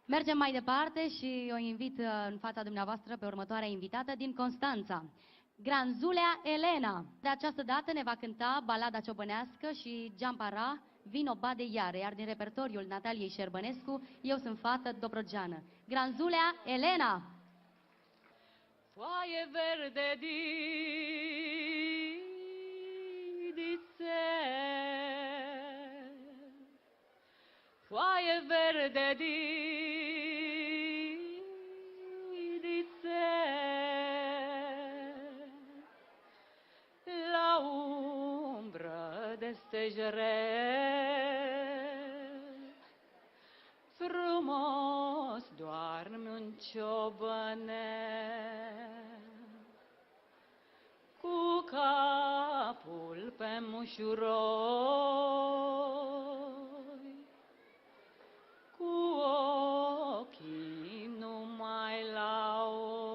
Mergem mai departe și o invit în fața dumneavoastră pe următoarea invitată din Constanța, Granzulea Elena. De această dată ne va cânta balada ciobănească și Geampara, Vino bade iară, iar din repertoriul Nataliei Șerbănescu, Eu sunt fată dobrogeană. Granzulea Elena! Foaie verde didițe, foaie verde didițe, la umbră de stejere, frumos doarme un ciobăne, cu capul pe mușuroi, cu ochii numai la oi.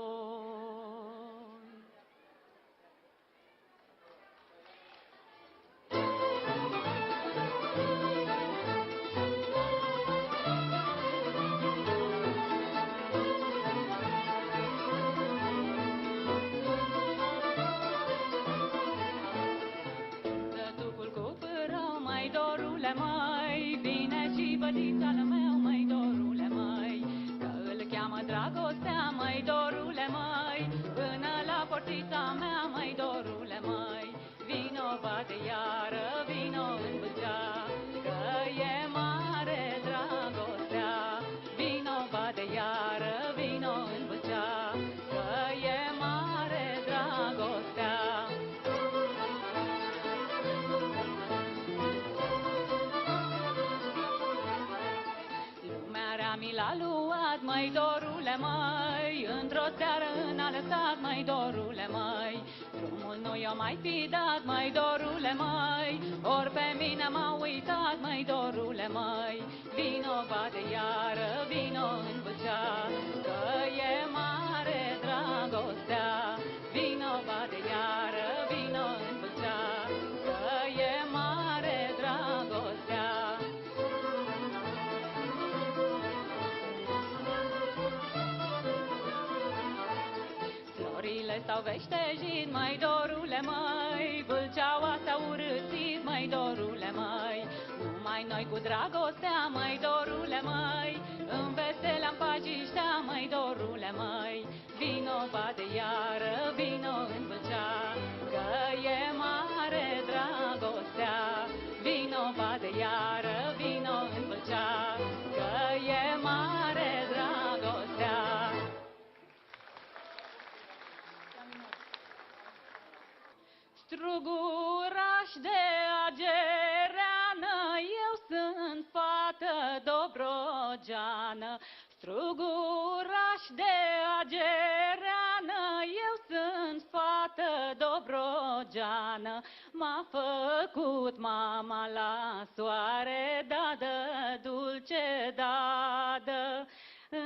Dorule măi, vine și bătița-l meu, măi, dorule măi, că îl cheamă dragostea, măi, dorule măi, până la portița mea, măi, dorule măi, vino bate iară, vino în Vâlcea, că e mare dragostea, vino bate iară, vino în Vâlcea, că e mare dragostea. Mi l-a luat, măi, dorule măi, într-o seară n-a lăsat, măi, dorule măi, drumul nu i-o mai fi dat, măi, dorule măi, ori pe mine m-a uitat, măi, dorule măi, vino bate iară, vino în Vâlcea, că e mare dragostea, vino bate iară, vino în Vâlcea, că e mare dragostea. Florile s-au veștejit, măi, dorule măi, Vâlceaua s-a urâțit, măi, dorule măi, numai noi cu dragostea, măi, dorule măi, înveselam pagiștea, măi, dorule măi, vino bate iară, vino în Vâlcea, că e mare dragostea, vino bate iară, vino în Vâlcea, că e mare dragostea. Struguraș de agereană, eu sunt fată dobrogeană. Struguraș de agereană, eu sunt fată dobrogeană. M-a făcut mama la soare, dadă, dulce dadă.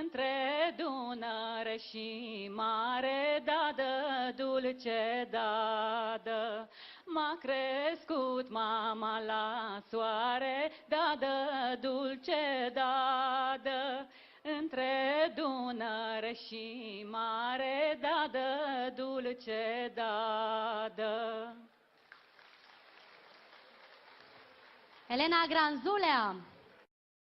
Între Dunăre și mare, dadă, dulce dadă. M-a crescut mama la soare, dadă, dulce dadă. Între Dunăre și mare, dadă, dulce dadă. Elena Granzulea!